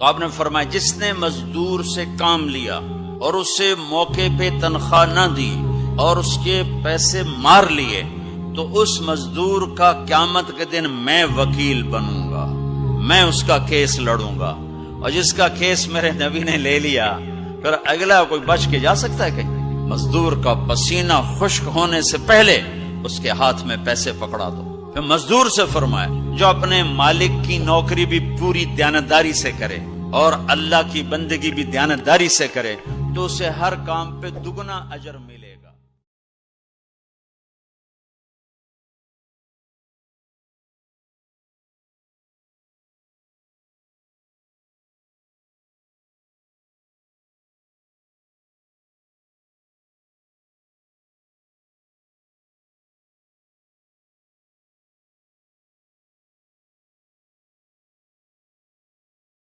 تو آپ نے فرمایا جس نے مزدور سے کام لیا اور اسے موقع پہ تنخواہ نہ دی اور اس کے پیسے مار لیے تو اس مزدور کا قیامت کے دن میں وکیل بنوں گا، میں اس کا کیس لڑوں گا، اور جس کا کیس میرے نبی نے لے لیا پھر اگلا کوئی بچ کے جا سکتا ہے کہیں؟ مزدور کا پسینہ خشک ہونے سے پہلے اس کے ہاتھ میں پیسے پکڑا دو۔ پھر مزدور سے فرمایا جو اپنے مالک کی نوکری بھی پوری دیانتداری سے کرے اور اللہ کی بندگی بھی دیانتداری سے کرے تو اسے ہر کام پہ دگنا اجر ملے۔